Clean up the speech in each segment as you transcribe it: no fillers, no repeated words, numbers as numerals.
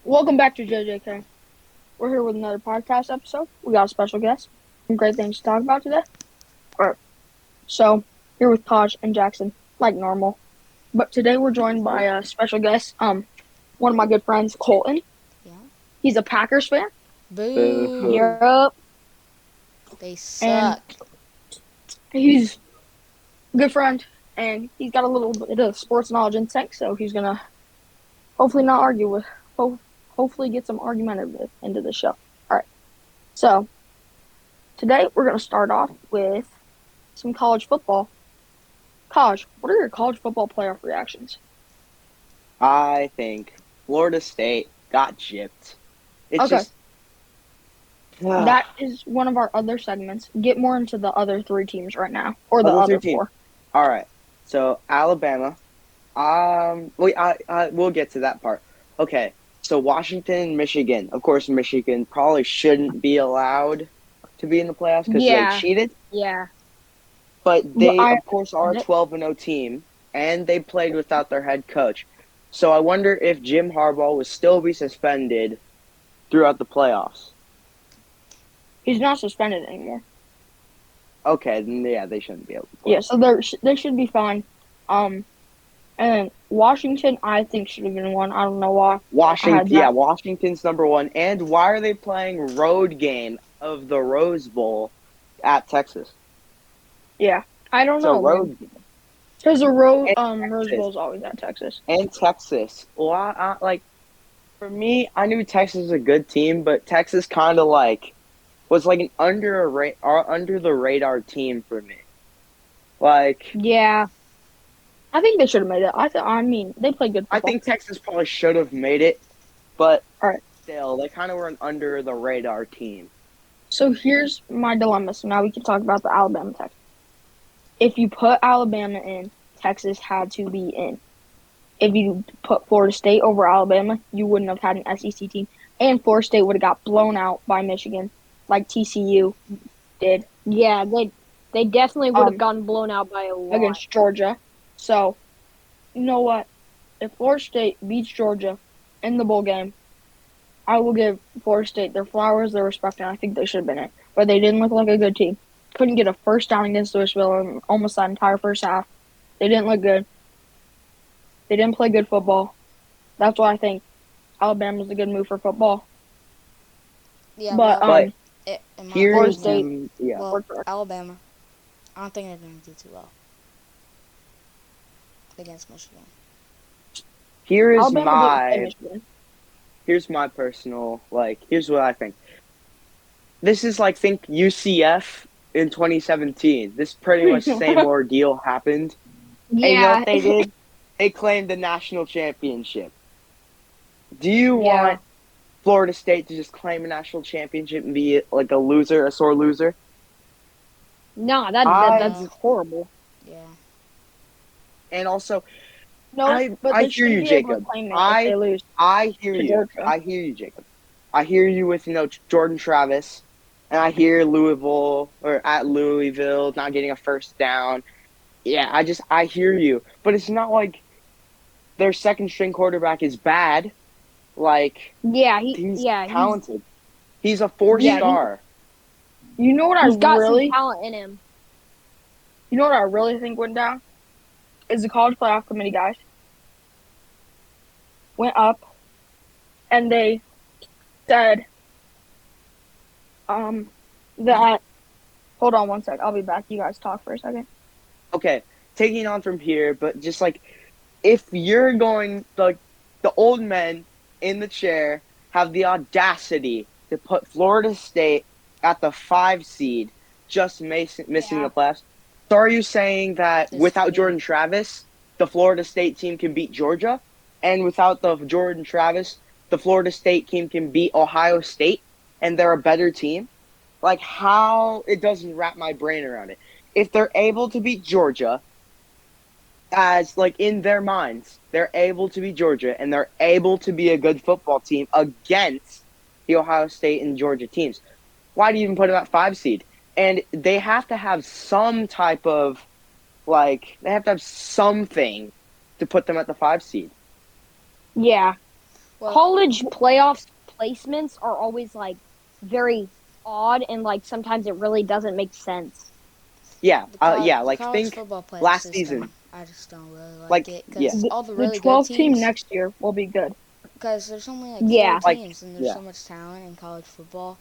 Welcome back to JJK. We're here with another podcast episode. We got a special guest. Some great things to talk about today. All right. So, here with Taj and Jackson, like normal. But today we're joined by a special guest, one of my good friends, Colton. Yeah. He's a Packers fan. Boo. Yup. They And suck. he's a good friend, and he's got a little bit of sports knowledge instinct, so he's going to hopefully not argue with, hopefully get some argumentative into the show. All right. So, today we're going to start off with some college football. Taj, what are your college football playoff reactions? I think Florida State got gypped. It's Okay. just That is one of our other segments. Get more into the other three teams right now, or the Other other three four. all right. So Alabama. We'll get to that part. Okay. So Washington, Michigan. Of course, Michigan probably shouldn't be allowed to be in the playoffs because Yeah. they cheated. Yeah. But they, I of course, are a 12-0 team, and they played without their head coach. So I wonder if Jim Harbaugh would still be suspended throughout the playoffs. He's not suspended anymore. Okay, then yeah, they shouldn't be able to play. Yeah, so they should be fine. And Washington, I think should have been one. I don't know why. Washington's number one. And why are they playing road game of the Rose Bowl at Texas? Yeah, I don't It's know. a road game. Because the Rose Texas. Bowl is always at Texas. And Texas. Well, for me, I knew Texas was a good team, but Texas kind of was like an under the radar team for me. Yeah. I think they should have made it. I mean, they played good football. I think Texas probably should have made it, but Alright. Still, they kind of were an under the radar team. So here's my dilemma. So now we can talk about the Alabama Texas. If you put Alabama in, Texas had to be in. If you put Florida State over Alabama, you wouldn't have had an SEC team. And Florida State would have got blown out by Michigan, like TCU did. Yeah, they definitely would have gotten blown out by a lot. Against Georgia. So, you know what? If Florida State beats Georgia in the bowl game, I will give Florida State their flowers, their respect, and I think they should have been it. But they didn't look like a good team. Couldn't get a first down against Louisville in almost that entire first half. They didn't look good. They didn't play good football. That's why I think Alabama's a good move for football. Yeah, But Florida State, Alabama, I don't think they're going to do too well against Michigan. Here's my personal, here's what I think. This is think UCF in 2017. This pretty much same ordeal happened. Yeah. And you know what they did? They claimed the national championship. Do you want Florida State to just claim a national championship and be a sore loser? No, that's horrible. Yeah. And also, no, I hear you, Jacob. I hear you. Georgia. I hear you, Jacob. I hear you with Jordan Travis, and I hear Louisville not getting a first down. Yeah, I hear you, but it's not like their second string quarterback is bad. He's talented. He's a 4-star. You know what He's got some talent in him. You know what I really think went down? Is the college playoff committee guys went up and they said that hold on one sec, I'll be back. You guys talk for a second. Okay, taking on from here, but just if you're going the old men in the chair have the audacity to put Florida State at the 5 seed, just missing the playoffs. So are you saying that without Jordan Travis, the Florida State team can beat Georgia? And without the Jordan Travis, the Florida State team can beat Ohio State and they're a better team? How it doesn't wrap my brain around it. If they're able to beat Georgia, as in their minds, they're able to beat Georgia and they're able to be a good football team against the Ohio State and Georgia teams, why do you even put them at 5 seed? And they have to have some type of they have to have something to put them at the 5 seed. Yeah. Well, college playoffs placements are always like very odd, and like sometimes it really doesn't make sense. Yeah, the like college think football playoff last system, season, I just don't really like like it yeah, because all the The really good 12 team teams, next year will be good. because there's only like four Yeah. like teams and there's yeah, so much talent in college football,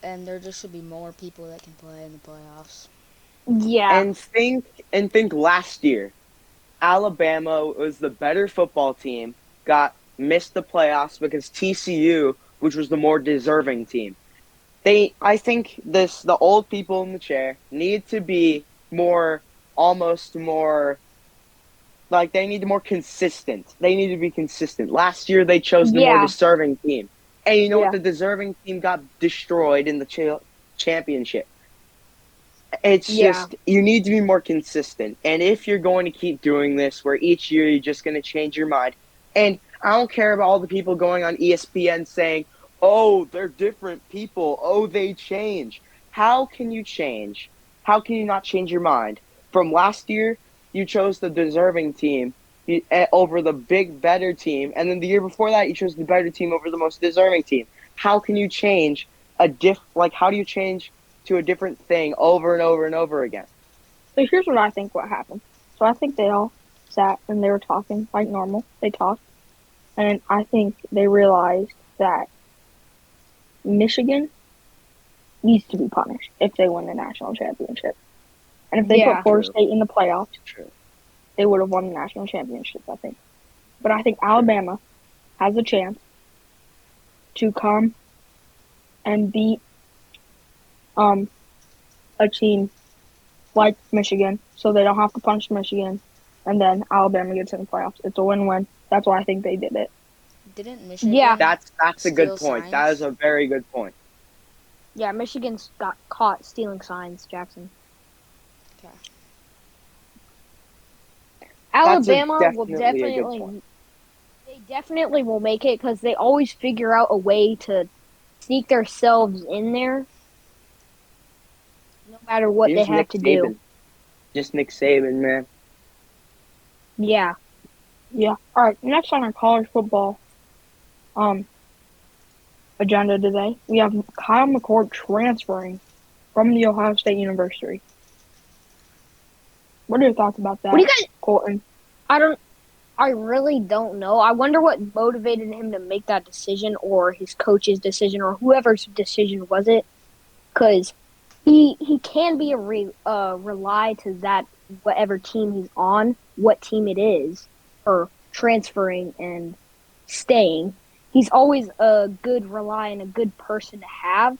and there just should be more people that can play in the playoffs. Yeah. and think last year, Alabama was the better football team, got missed the playoffs because TCU, which was the more deserving team. I think the old people in the chair need to be more, almost more, like they need more consistent. They need to be consistent. Last year they chose the more Yeah. deserving team, and you know what? Yeah. The deserving team got destroyed in the championship. It's Yeah. just you need to be more consistent. And if you're going to keep doing this, where each year you're just going to change your mind, and I don't care about all the people going on ESPN saying, "Oh, they're different people. Oh, they change." How can you change? How can you not change your mind? From last year, you chose the deserving team over the big better team, and then the year before that, you chose the better team over the most deserving team. How can you change like how do you change to a different thing over and over and over again? So here's what I think what happened. So I think they all sat and they were talking like normal. They talked. And I think they realized that Michigan needs to be punished if they win the national championship. And if they Yeah. put Florida True. State in the playoffs, True. they would have won the national championship, I think. But I think Alabama has a chance to come and beat a team like Michigan, so they don't have to punish Michigan, and then Alabama gets in the playoffs. It's a win-win. That's why I think they did it. Didn't Yeah. Michigan That's a good steal point. That is signs? a very good point. Yeah. Michigan's got caught stealing signs, Jackson. Okay. Alabama will definitely a good point. they definitely will make it because they always figure out a way to sneak themselves in there, no matter what they Here's have Nick to Saban. do. Just Nick Saban, man. Yeah. Yeah. All right. Next on our college football agenda today, we have Kyle McCord transferring from the Ohio State University. What are your thoughts about that, What do you guys? Colton? I really don't know. I wonder what motivated him to make that decision, or his coach's decision, or whoever's decision was it. Because he can be a rely to that whatever team he's on, what team it is, for transferring and staying. He's always a good rely and a good person to have.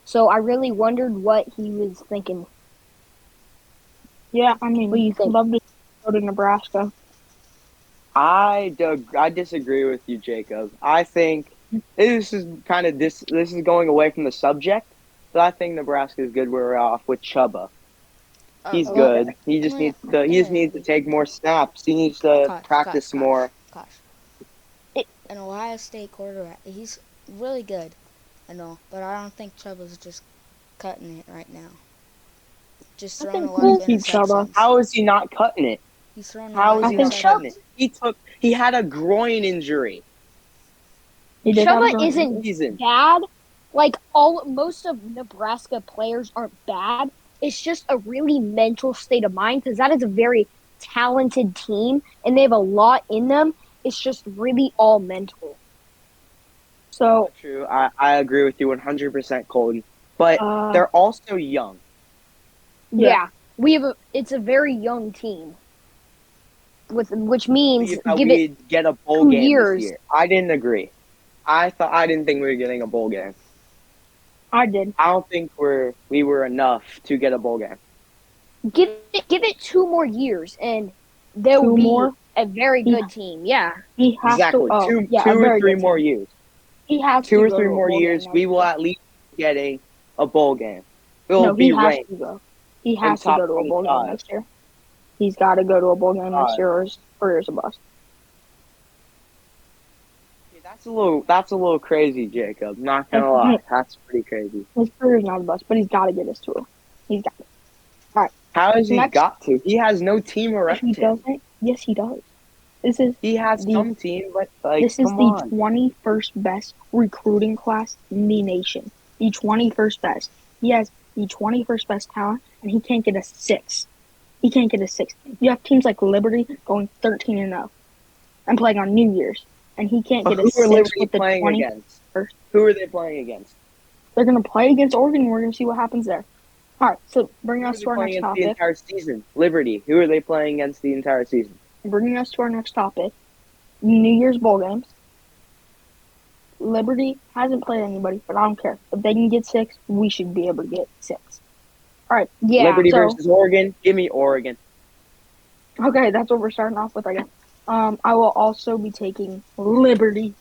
So I really wondered what he was thinking. Yeah, I mean, What do you think? love to go to Nebraska. I disagree with you, Jacob. I think this is this is going away from the subject, but I think Nebraska is good where we're off with Chuba. He's Well, good. He just I'm needs to take more snaps. He needs to practice more. An Ohio State quarterback, he's really good, I know, but I don't think Chuba's just cutting it right now. Just I throwing a think lot of we'll keep Chuba. interceptions. How is he not cutting it? He's throwing a How lot is of he I not think cutting interceptions. it? He had a groin injury. He did have a Chuba groin isn't Season. bad. Like most of Nebraska players aren't bad. It's just a really mental state of mind because that is a very talented team and they have a lot in them. It's just really all mental. So, True. I agree with you 100%, Colton. But uh, they're also young. Yeah. It's a very young team. Which means Believe that give it we'd get a bowl 2 game years. this year. I didn't agree. I didn't think we were getting a bowl game. I did. I don't think we were enough to get a bowl game. Give it 2 more years and they Two will be more? a very Yeah. good team. Yeah. He has Exactly. to. Oh, two yeah, two a or very three good more team. years. He has 2 to or go 3 to a more bowl years, game we next will year. at least be getting a bowl game. We'll No, be he has ranked to go. He has to top go to a bowl game 25. next year. He's got to go to a bowl game next year, or his career's a bust. That's a little crazy, Jacob. Not gonna lie, that's pretty crazy. His career's not a bust, but he's got to get his tour. He's got it. How has he Next- got to? He has no team If around he him. doesn't, yes, he does. This is He has the some team, but like, this is come the on. 21st best recruiting class in the nation. The 21st best. He has the 21st best talent, and he can't get a six. He can't get a six. You have teams like Liberty going 13-0 and playing on New Year's, and he can't But get a who are six Liberty with the playing 21st. against? Who are they playing against? They're going to play against Oregon. We're going to see what happens there. All right, so bringing Who are us they to our playing next against the topic. entire season? Liberty. Who are they playing against the entire season? Bringing us to our next topic. New Year's bowl games. Liberty hasn't played anybody, but I don't care. If they can get six, we should be able to get six. All right. Yeah. Liberty so- versus Oregon. Give me Oregon. Okay, that's what we're starting off with, I guess. I will also be taking Liberty.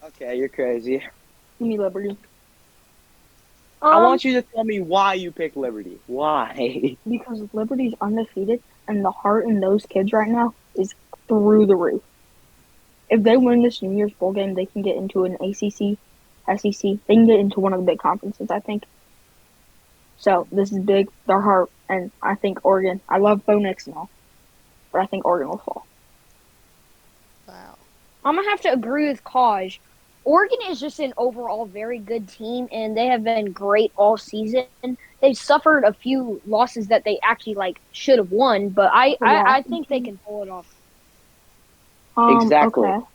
Okay, you're crazy. Give me Liberty. I want you to tell me why you pick Liberty. Why? Because Liberty's undefeated, and the heart in those kids right now is through the roof. If they win this New Year's bowl game, they can get into an ACC, SEC. They can get into one of the big conferences, I think. So this is big. Their heart, and I think Oregon. I love Bo Nix and all, but I think Oregon will fall. Wow. I'm gonna have to agree with Kaj. Oregon is just an overall very good team, and they have been great all season. They've suffered a few losses that they actually should have won, but I think they can pull it off. Exactly. Okay.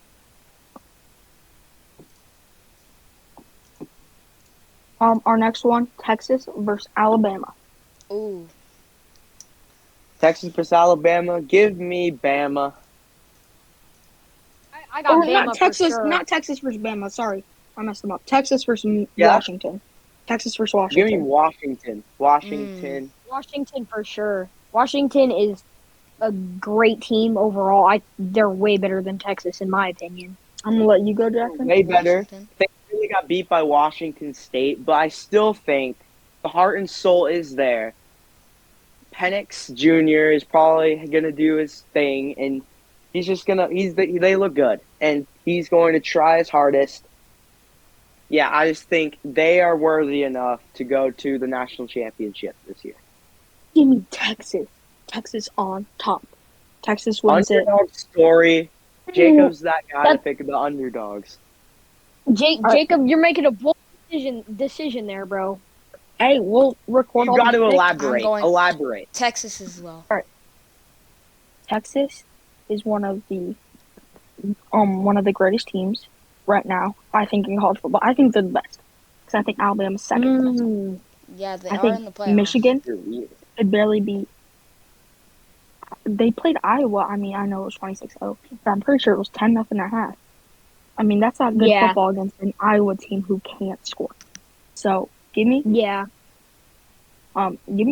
Our next one, Texas versus Alabama. Ooh. Texas versus Alabama. Give me Bama. I got Or Bama not Texas, for sure. not Texas versus Bama. Sorry, I messed them up. Texas versus Yeah. Washington. Texas versus Give me Washington. Washington. Washington. Washington for sure. Washington is a great team overall. They're way better than Texas in my opinion. I'm gonna let you go, Jackson. Way better. Washington. They really got beat by Washington State, but I still think the heart and soul is there. Penix Jr. is probably gonna do his thing, and he's just gonna. They look good, and he's going to try his hardest. Yeah, I just think they are worthy enough to go to the national championship this year. Give me Texas. Texas on top. Texas wins it. Underdog story. Jacob's that guy to pick the underdogs. Jacob, you're making a bold decision there, bro. Hey, we'll record You all got the to picks. elaborate. I'm going- Elaborate. Texas as well. Texas is one of the greatest teams right now. I think in college football. I think they're the best because I think Alabama's second. Mm. Yeah, they I are think in the playoffs. Michigan You're weird. could barely beat. They played Iowa. I mean, I know it was 26-0, but I'm pretty sure it was 10-0 at half. I mean, that's not good Yeah. football against an Iowa team who can't score. So give me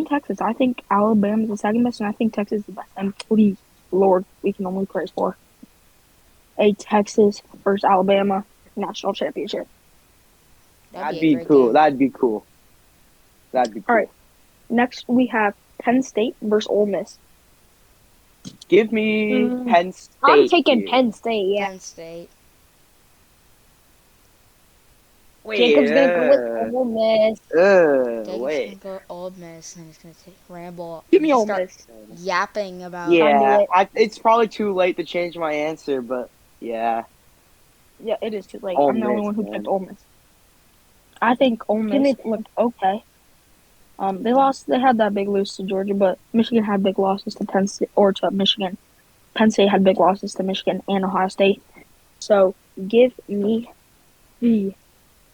Texas. I think Alabama's the second best, and I think Texas is the best. And please, Lord, we can only praise for a Texas versus Alabama national championship. That'd a be great cool. game. That'd be cool. That'd be cool. All right. Next, we have Penn State versus Ole Miss. Give me Penn State. I'm taking here. Penn State. Yeah, Penn State. Wait, Jacob's gonna go with Ole Miss. Jacob's wait. gonna go Ole Miss, and he's gonna take ramble. Give me Ole start Miss. yapping about. Yeah, it. it's probably too late to change my answer, but yeah. Yeah, it is too late. Ole I'm the only Miss, one who man. picked Ole Miss. I think Ole Give Miss me- looked okay. They lost. They had that big lose to Georgia, but Michigan had big losses to Penn State or to Michigan. Penn State had big losses to Michigan and Ohio State. So give me the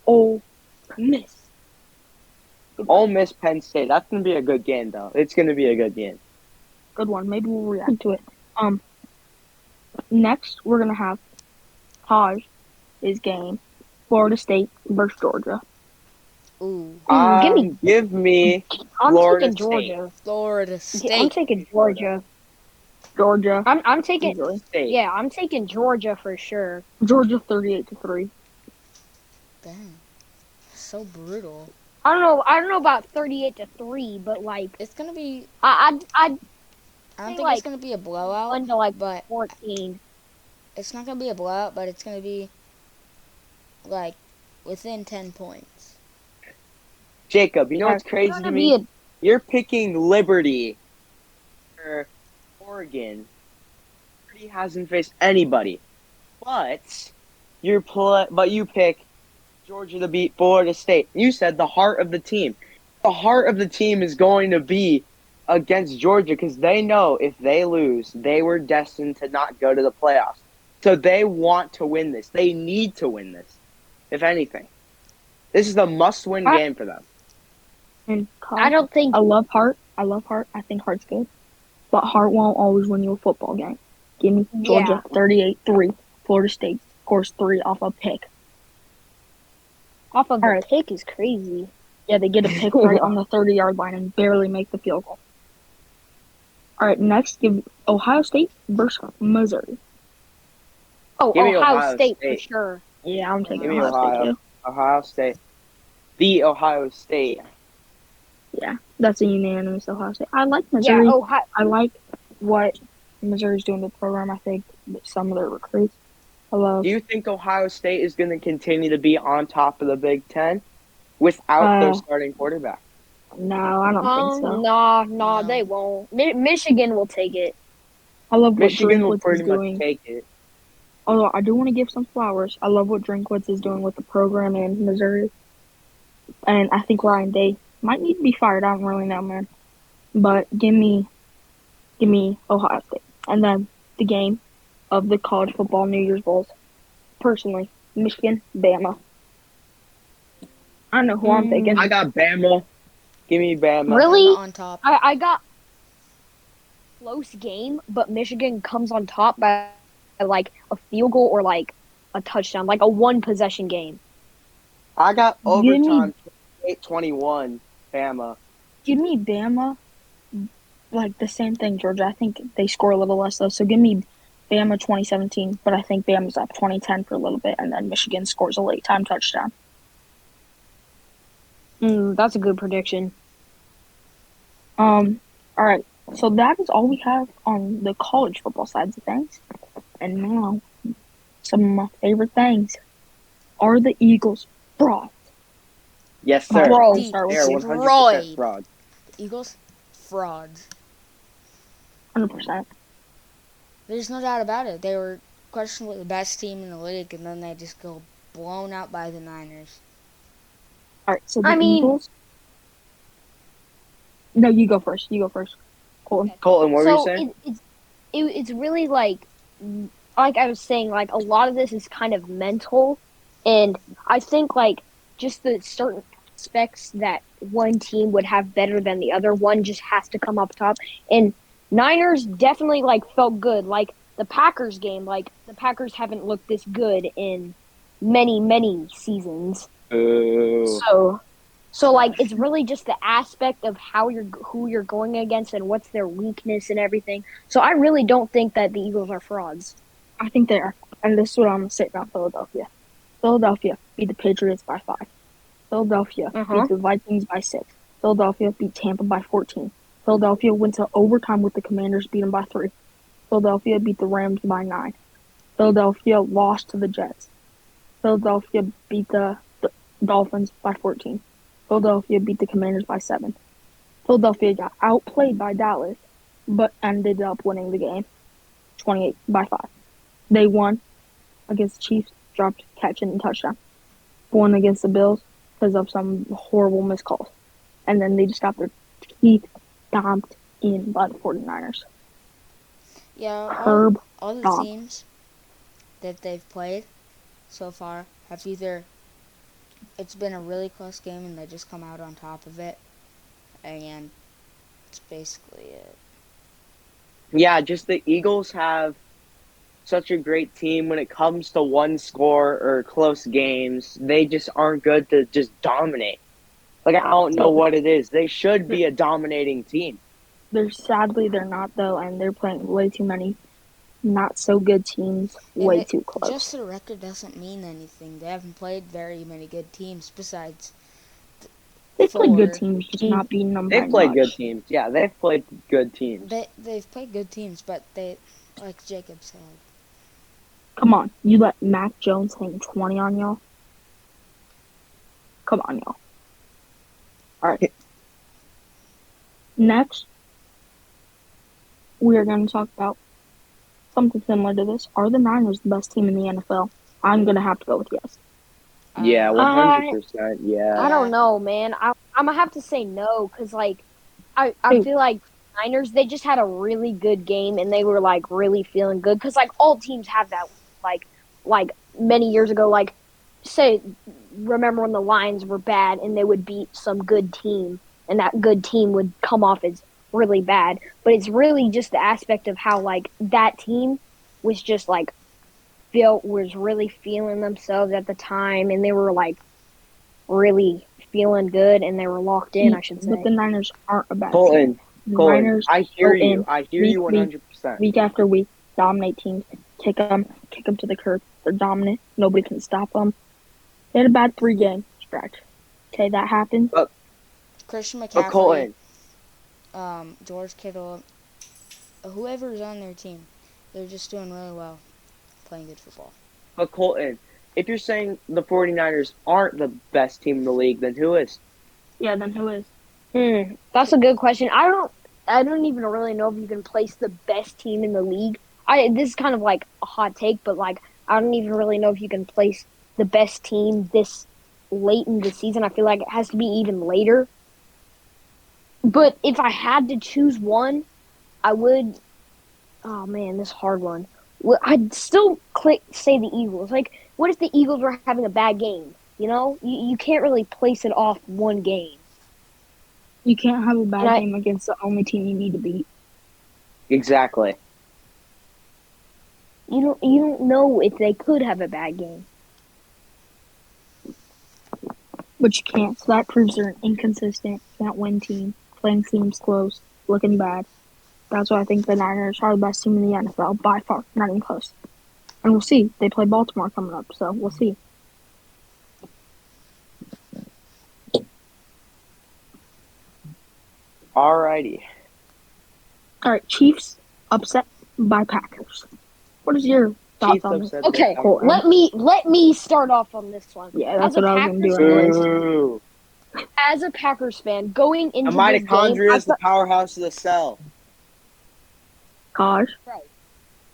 Ole Miss. Ole Miss, Penn State. That's gonna be a good game, though. It's gonna be a good game. Good one. Maybe we'll react to it. Next we're gonna have Taj, his game, Florida State versus Georgia. Ooh, Give me I'm Florida taking Georgia. Florida I'm State. taking Georgia. Georgia. I'm taking. Easily. State. Yeah, I'm taking Georgia for sure. Georgia 38-3. Dang, so brutal. I don't know about 38-3, but It's gonna be. I'd I don't Say, think like, it's gonna be a blowout, 1 to but 14. it's not gonna be a blowout. But it's gonna be within 10 points. Jacob, you know what's crazy to me? You're picking Liberty for Oregon. He hasn't faced anybody. But you pick Georgia to beat Florida State. You said the heart of the team. The heart of the team is going to be against Georgia because they know if they lose, they were destined to not go to the playoffs. So they want to win this. They need to win this, if anything. This is a must-win I- game for them. And I don't think I love Hart. I think Hart's good. But Hart won't always win you a football game. Give me Georgia 38-3. Florida State scores 3 off a pick. off of All a right. pick is crazy. Yeah, they get a pick right on the 30-yard line and barely make the field goal. All right, next, give Ohio State versus Missouri. Oh, Give me Ohio Ohio State for State. sure. Yeah, I'm taking Give me Ohio State Ohio. too. Ohio State. The Ohio State. Yeah, that's a unanimous Ohio State. I like Missouri. Yeah, Ohio. I like what Missouri's doing with the program. I think some of their recruits. I love. Do you think Ohio State is going to continue to be on top of the Big Ten without their starting quarterback? No, I don't think so. Nah, No. they won't. Michigan will take it. I love what Michigan will Drinkwitz is pretty much doing. take it. Although I do want to give some flowers. I love what Drinkwitz is doing with the program in Missouri. And I think Ryan Day might need to be fired. I don't really know, man. But give me Ohio State. And then the game of the college football New Year's Bowls. Personally, Michigan, Bama. I don't know who I'm thinking. I got Bama. Give me Bama. Really? Bama on top. I got close game, but Michigan comes on top by like a field goal or like a touchdown, like a one possession game. I got Give me- overtime 28-21 Bama. Give me Bama. Like the same thing, Georgia. I think they score a little less though. So give me Bama 2017, but I think Bama's up 2010 for a little bit, and then Michigan scores a late time touchdown. That's a good prediction. All right. So that is all we have on the college football sides of things. And now, some of my favorite things. Are the Eagles frauds? Yes, sir. Bro, Deep. start They with are you. 100% fraud. Eagles, frauds. 100%. There's no doubt about it. They were questionably the best team in the league, and then they just go blown out by the Niners. All right. So the I mean- Eagles. No, you go first. Colton. Colton, what were you So saying? it's really like I was saying, like a lot of this is kind of mental, and I think like just the certain aspects that one team would have better than the other, one just has to come up top. And Niners definitely like felt good, like the Packers game. Like the Packers haven't looked this good in many seasons. Ooh. So like it's really just the aspect of who you're going against and what's their weakness and everything. So I really don't think that the Eagles are frauds. I think they are. And this is what I'm going to say about Philadelphia. Philadelphia beat the Patriots by 5. Philadelphia Uh-huh. beat the Vikings by 6. Philadelphia beat Tampa by 14. Philadelphia went to overtime with the Commanders, beat them by 3. Philadelphia beat the Rams by 9. Philadelphia lost to the Jets. Philadelphia beat the Dolphins by 14. Philadelphia beat the Commanders by 7. Philadelphia got outplayed by Dallas, but ended up winning the game 28 by 5. They won against the Chiefs, dropped catch and touchdown. Won against the Bills because of some horrible missed calls. And then they just got their teeth stomped in by the 49ers. Yeah, Herb all the Dom. teams that they've played so far have either it's been a really close game and they just come out on top of it, and it's basically it. Yeah, just the Eagles have such a great team when it comes to one score or close games. They just aren't good to just dominate. Like, I don't know what it is. They should be a dominating team. They're not though, and they're playing way too many not so good teams way And too close. Just the record doesn't mean anything. They haven't played very many good teams besides. They've played good 4. teams, just not beating them by They've played good much. teams. Yeah, they've played good teams. They've played good teams, but they, like Jacob said, Come on, you let Mac Jones hang 20 on y'all? Come on, y'all. All right. Next, we are going to talk about something similar to this. Are the Niners the best team in the NFL? I'm gonna have to go with yes. Yeah, Um, 100%. Yeah. I don't yeah, know, man. I'm gonna have to say no because like I Who? feel like Niners they just had a really good game and they were like really feeling good because like all teams have that like many years ago like say remember when the Lions were bad and they would beat some good team and that good team would come off as really bad, but it's really just the aspect of how like that team was just like felt was really feeling themselves at the time and they were like really feeling good and they were locked in, I should But say. the Niners aren't a bad team. Colton, The Colton, Niners I hear go you. in I hear week you week 100%. week after week, dominate teams, kick them to the curb. They're dominant. Nobody can stop them. They had a bad 3-game stretch. Okay, that happened. Christian But McCaffrey, Colton, George Kittle, whoever's on their team, they're just doing really well, playing good football. but Colton, if you're saying the 49ers aren't the best team in the league, then who is? Yeah, then who is? That's a good question. I don't even really know if you can place the best team in the league. I this is kind of like a hot take, but like I don't even really know if you can place the best team this late in the season. I feel like it has to be even later. But if I had to choose one, I would. Oh man, this is a hard one. Well, I'd still say the Eagles. Like, what if the Eagles were having a bad game? You know, you can't really place it off one game. You can't have a And bad I game against the only team you need to beat. Exactly. you don't know if they could have a bad game. But you can't. So that proves they're an inconsistent, can't win team. Playing seems close, looking bad. That's why I think the Niners are the best team in the NFL by far, not even close. And we'll see. They play Baltimore coming up, so we'll see. Alrighty. All right, Chiefs upset by Packers. What is your thoughts Chiefs on this? upset Okay, the Colton? let me start off on this one. Yeah, that's As a what I was gonna Packers do anyways. Boo. as a Packers fan, going The into this game, mitochondria is the powerhouse of the cell. Kaj.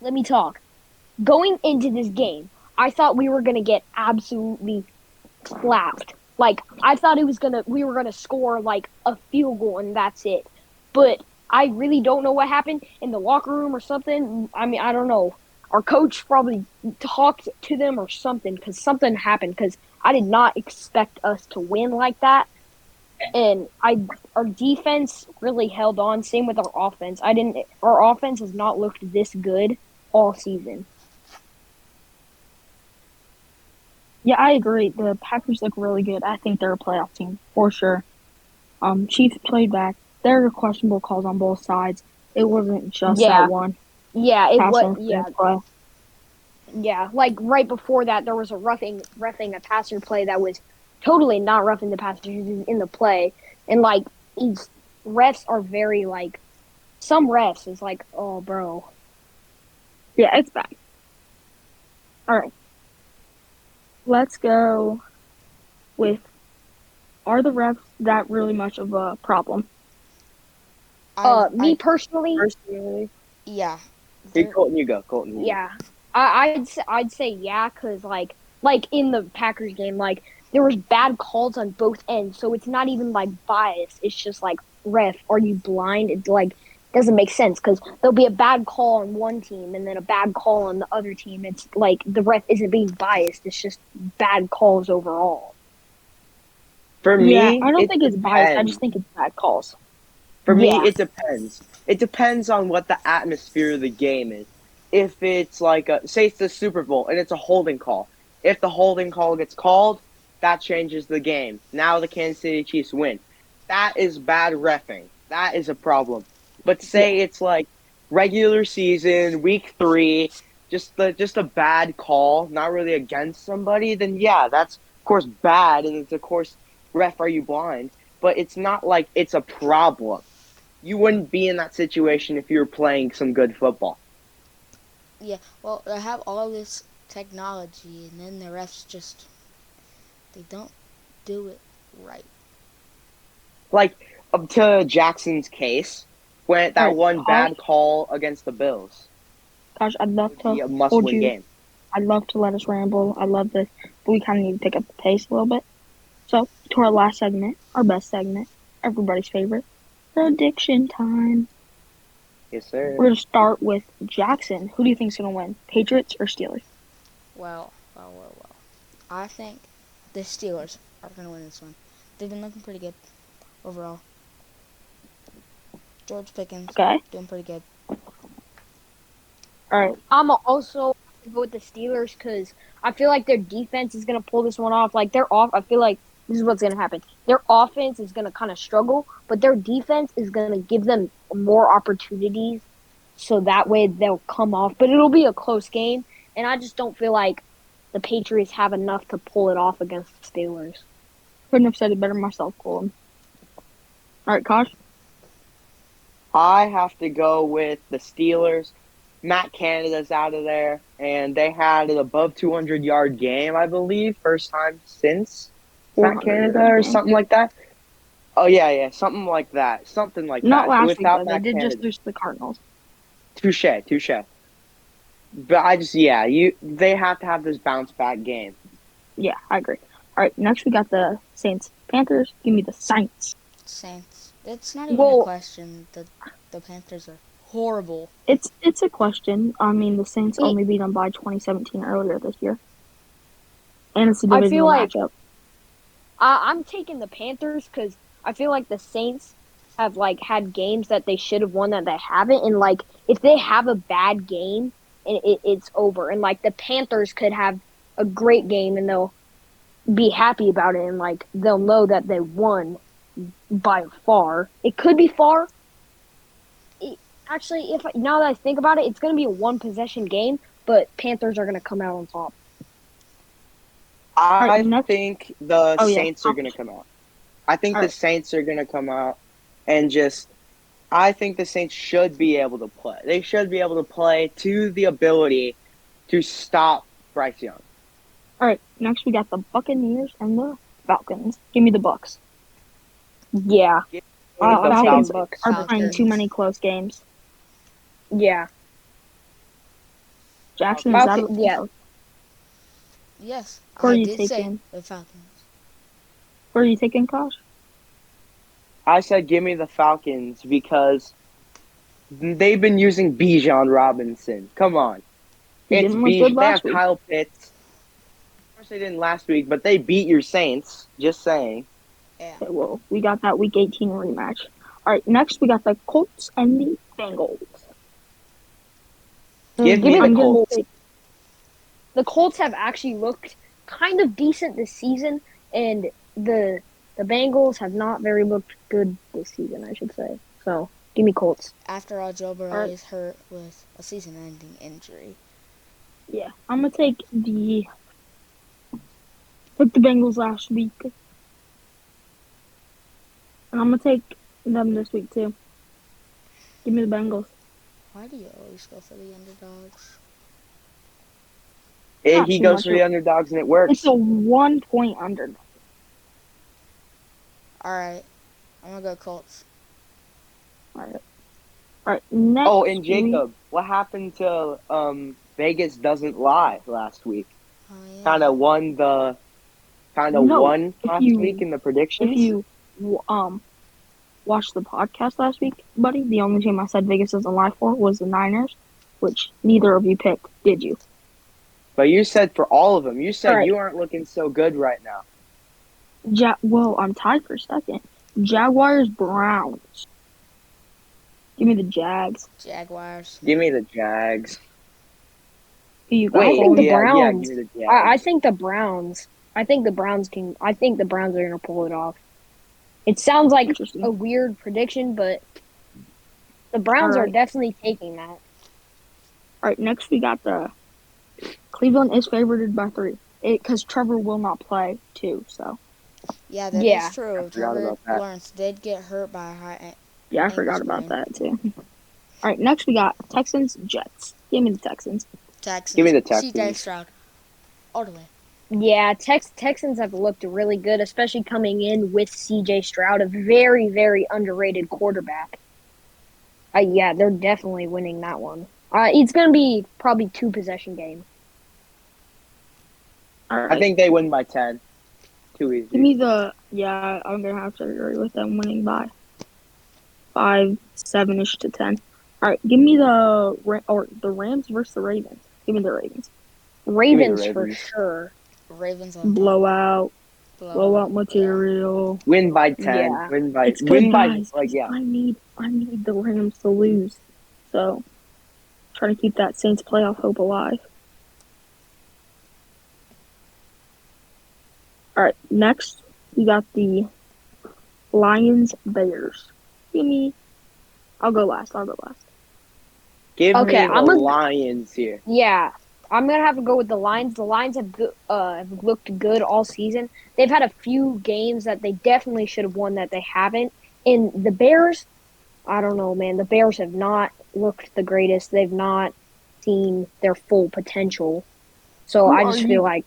let me talk. Going into this game, I thought we were gonna get absolutely clapped. Like I thought we were gonna score like a field goal and that's it. But I really don't know what happened in the locker room or something. I mean, I don't know. Our coach probably talked to them or something because something happened because I did not expect us to win like that. And our defense really held on. Same with our offense. Our offense has not looked this good all season. Yeah, I agree. The Packers look really good. I think they're a playoff team for sure. Chiefs played back. There were questionable calls on both sides. It wasn't just that Yeah, one yeah, it pass was. Yeah, interference play. yeah. Like right before that, there was a roughing a passer play that was totally not roughing the passer. He was in the play, and like these refs are very like some refs is like, oh, bro. Yeah, it's bad. All right, let's go with: are the refs that really much of a problem? Me personally, Personally, Yeah, hey, they're, Colton, you go. Colton, you go. yeah, I'd say yeah, cause like in the Packers game, like there was bad calls on both ends, so it's not even like bias. It's just like ref, are you blind? It like doesn't make sense because there'll be a bad call on one team and then a bad call on the other team. It's like the ref isn't being biased. It's just bad calls overall. For Yeah, me, I don't it think it's biased. I depends. just think it's bad calls. For me, Yeah, it depends. It depends on what the atmosphere of the game is. If it's like, say it's the Super Bowl and it's a holding call. If the holding call gets called, that changes the game. Now the Kansas City Chiefs win. That is bad reffing. That is a problem. But Yeah, say it's like regular season, week 3, just a bad call, not really against somebody, then yeah, that's of course bad, and it's of course ref, are you blind? But it's not like it's a problem. You wouldn't be in that situation if you were playing some good football. yeah. Well, they have all this technology, and then the refs just they don't do it right. Like up to Jackson's case, when all that right, one Kaj. bad call against the Bills. Gosh, I'd love It would be to a hold must-win you. game. I'd love to let us ramble. I love this, but we kind of need to pick up the pace a little bit. So, to our last segment, our best segment, everybody's favorite, prediction time. Yes, sir. We're going to start with Jackson. Who do you think's going to win, Patriots or Steelers? Well. I think the Steelers are going to win this one. They've been looking pretty good overall. George Pickens Okay. doing pretty good. All right. I'm also go with the Steelers because I feel like their defense is going to pull this one off. Like, they're off. I feel like this is what's going to happen. Their offense is going to kind of struggle, but their defense is going to give them more opportunities so that way they'll come off. But it'll be a close game, and I just don't feel like the Patriots have enough to pull it off against the Steelers. Couldn't have said it better myself, Colin. All right, Kosh. I have to go with the Steelers. Matt Canada's out of there, and they had an above 200-yard game, I believe, first time since Matt 400 Canada yards or game. something like that. Oh yeah, something like that, Not last week, Without though. They Matt did Canada. just lose to the Cardinals. Touche. But they have to have this bounce back game. Yeah, I agree. All right, next we got the Saints. Panthers, give me the Saints. Saints. It's not even Well- a question. The Panthers are horrible. It's a question. I mean, the Saints It- only beat them by 2017 earlier this year. And it's a I feel divisional like- matchup. I'm taking the Panthers because I feel like the Saints have like had games that they should have won that they haven't, and like if they have a bad game, and it's over. And like the Panthers could have a great game and they'll be happy about it, and like they'll know that they won by far. It could be far. Actually, now that I think about it, it's going to be a one possession game, but Panthers are going to come out on top. I right, next- think the Oh, yeah. Saints are going to come out. I think All the right. Saints are going to come out and I think the Saints should be able to play. They should be able to play to the ability to stop Bryce Young. All right, next we got the Buccaneers and the Falcons. Give me the Bucks. Yeah, With I'm the taking Falcons. the Bucks. Are Falcons. playing too many close games. Yeah, Jackson, is that Falcons, yeah. Yes, Who are I you did say taking? the Falcons. Where are you taking, Kosh? I said give me the Falcons because they've been using Bijan Robinson. Come on. He It's didn't look good Bijan. They have last week. Kyle Pitts. Of course they didn't last week, but they beat your Saints. Just saying. Yeah. Okay, well, we got that Week 18 rematch. All right, next we got the Colts and the Bengals. Give me I'm the gonna Colts. take- The Colts have actually looked kind of decent this season, and the Bengals have not very looked good this season, I should say. So, give me Colts. After all, Joe Burrow Alright. is hurt with a season-ending injury. Yeah, I'm gonna take the Bengals last week, and I'm gonna take them this week too. Give me the Bengals. Why do you always go for the underdogs? Not He too goes much for the underdogs and it works. It's a 1-point underdog. All right, I'm gonna go Colts. All right. Next. Oh, and we- Jacob, what happened to Vegas doesn't lie last week? Oh yeah. Kind of won No, won if last you- week in the predictions. If you watched the podcast last week, buddy, the only team I said Vegas doesn't lie for was the Niners, which neither of you picked, did you? But you said for all of them, you said Alright. you aren't looking so good right now. Well, I'm tied for second. Jaguars, Browns. Give me the Jags. Jaguars. Give me the Jags. Who you got? Wait, I think the yeah, Browns. give me the Jags. I think the Browns. I think the Browns are going to pull it off. It sounds like Interesting. a weird prediction, but the Browns are Alright. definitely taking that. All right, next we got the Cleveland is favored by 3. Because Trevor will not play too, so Yeah, that is Yeah. true. I forgot Trevor about that. Lawrence did get hurt by a high. yeah, I Ankle forgot about sprain. that too. All right, next we got Texans, Jets. Give me the Texans. Texans. Give me the CJ Texans. Stroud. All the way. Yeah, Texans have looked really good, especially coming in with C.J. Stroud, a very, very underrated quarterback. Yeah, they're definitely winning that one. It's gonna be probably 2 possession game. All I right. think they win by 10. Too Give easy. me the yeah. I'm gonna have to agree with them winning by 5, 7-ish to 10. All right. Give me the Rams versus the Ravens. Give me the Ravens. Give me the Ravens for Ravens. sure. Ravens on top. Blowout. Blowout. Material. Win by 10. Yeah. It's good, Win by guys. 'Cause yeah. I need the Rams to lose. So trying to keep that Saints playoff hope alive. All right, next we got the Lions Bears. Give me. I'll go last. Give Okay, me the Lions here. Yeah, I'm gonna have to go with the Lions. The Lions have looked good all season. They've had a few games that they definitely should have won that they haven't. And the Bears, I don't know, man. The Bears have not looked the greatest. They've not seen their full potential. So Who I are just feel you? like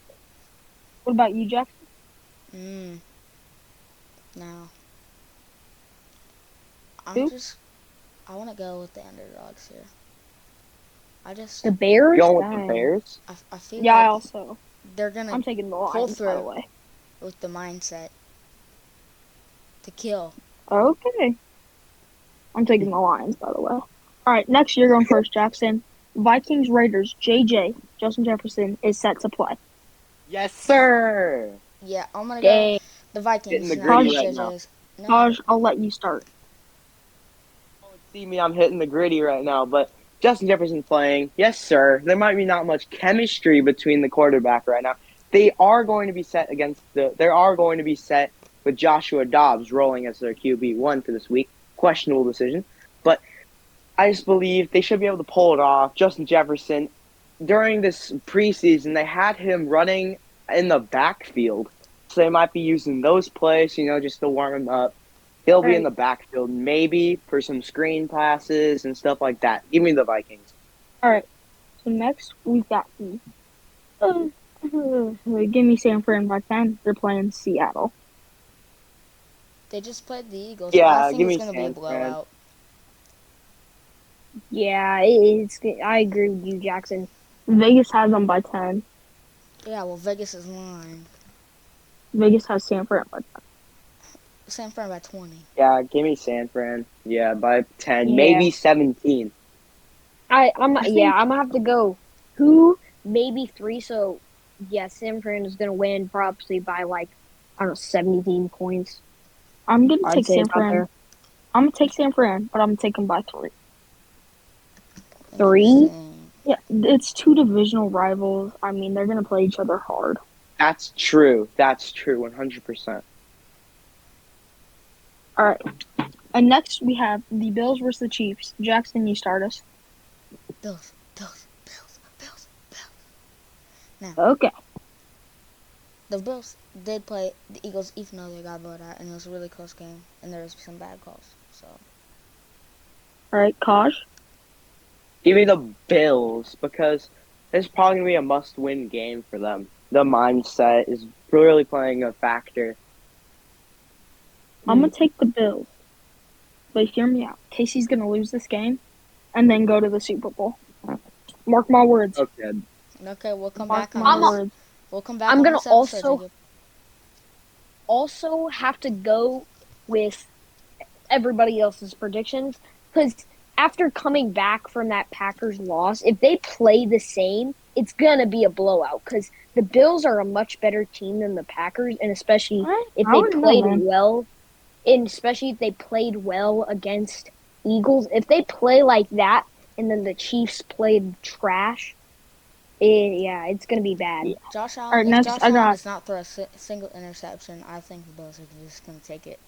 What about you, Jack? No. Who? I want to go with the underdogs here. the Bears. Going with the Dang. Bears. I feel Yeah, I like also. they're going I'm to taking the pull Lions, by the through way. with the mindset to kill. Okay. I'm taking the Lions, by the way. All right, next you're going first, Jackson. Vikings Raiders. Justin Jefferson is set to play. Yes, sir. Yeah, I'm going to go Dang. the Vikings. Hitting the Now gritty that right now. JJ's. No, Taj, I'll let you start. See me, I'm hitting the gritty right now, but Justin Jefferson playing. Yes, sir. There might be not much chemistry between the quarterback right now. They are going to be set with Joshua Dobbs rolling as their QB1 for this week. Questionable decision. But I just believe they should be able to pull it off. Justin Jefferson, during this preseason, they had him running in the backfield. So they might be using those plays, just to warm him up. He'll be in the backfield, maybe for some screen passes and stuff like that. Give me the Vikings. All right. So next we've got the. Give me San Fran by 10. They're playing Seattle. they just played the Eagles. Yeah, I think give it's me going to be a San Fran. blowout. Yeah, it's. I agree with you, Jackson. Vegas has them by 10. Yeah, well, Vegas is line. Vegas has San Fran by 10. San Fran by 20. Yeah, give me San Fran. Yeah, by 10, Yeah. maybe 17. I'm I think- gonna have to go 2, maybe 3. So yeah, San Fran is gonna win probably by like I don't know 17 points. I'm going to I'd take say San it's out Fran. there. I'm going to take San Fran, but I'm going to take them by 3. 3? Interesting. Yeah, it's 2 divisional rivals. I mean, they're going to play each other hard. That's true. 100%. All right. And next we have the Bills versus the Chiefs. Jackson, you start us. Bills. Okay. The Bills did play the Eagles, even though they got voted out, and it was a really close game, and there was some bad calls. So All right, Kaj. Give me the Bills because this is probably going to be a must-win game for them. The mindset is really playing a factor. I'm going to take the Bills. But hear me out. Casey's going to lose this game and then go to the Super Bowl. Mark my words. okay, we'll come Mark back on my this. words. We'll come back. I'm on gonna this episode, also have to go with everybody else's predictions because after coming back from that Packers loss, if they play the same, it's gonna be a blowout because the Bills are a much better team than the Packers, and especially if I they wouldn't know, played man. well, and especially if they played well against Eagles. If they play like that, and then the Chiefs played trash, it's gonna be bad. Yeah. Josh Allen. All right, If next Josh I Allen got does not throw a single interception, I think the Bills are just going to take it.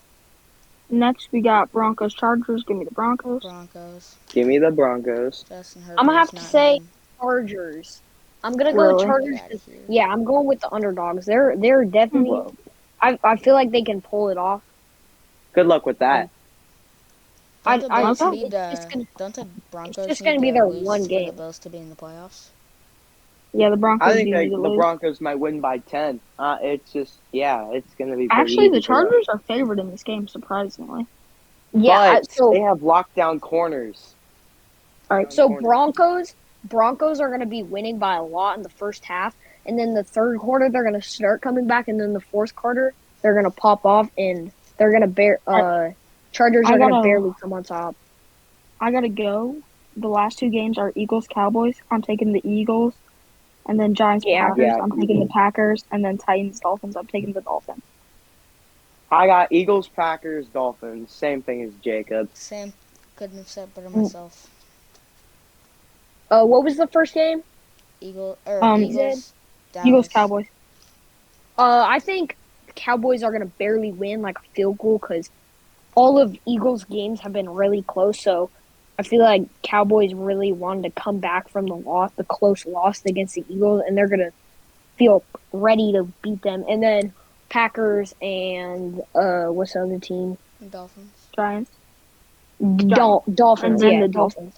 next we got Broncos Chargers. Give me the Broncos. Broncos. Give me the Broncos. Justin Herbert. I'm gonna have is to not say him. Chargers. I'm gonna go with Really? Chargers. Get outta here. Yeah, I'm going with the underdogs. They're definitely. Whoa. I feel like they can pull it off. Good luck with that. Don't the I Bills don't- need it's gonna- don't the Broncos just need gonna be to their lose one for game. the Bills to be in the playoffs? Yeah, the Broncos I think do need to the lose. Broncos might win by 10. It's just, it's going to be pretty Actually, easy the for them. Chargers are favored in this game, surprisingly. Yeah, But so they have lockdown corners. All right. So Broncos are going to be winning by a lot in the first half, and then the third quarter they're going to start coming back, and then the fourth quarter they're going to pop off, and they're going to Chargers I are going to gotta- barely come on top. I gotta go. The last two games are Eagles Cowboys. I'm taking the Eagles, and then Giants Yeah. Packers. Yeah. I'm taking the Packers, and then Titans Dolphins. I'm taking the Dolphins. I got Eagles, Packers, Dolphins. Same thing as Jacob. Same. Couldn't have said better myself. What was the first game? Eagles, Eagles, Dallas. Cowboys. I think the Cowboys are going to barely win, like a field goal, because all of Eagles' games have been really close. So I feel like Cowboys really wanted to come back from the close loss against the Eagles, and they're going to feel ready to beat them. And then Packers and what's the other team? Dolphins. Giants. Dolphins. And then Yeah, the Dolphins.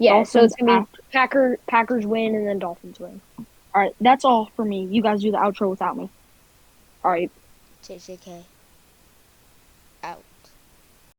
Yeah, so Dolphins it's gonna be Packers win and then Dolphins win. All right, that's all for me. You guys do the outro without me. All right. JJK. Out.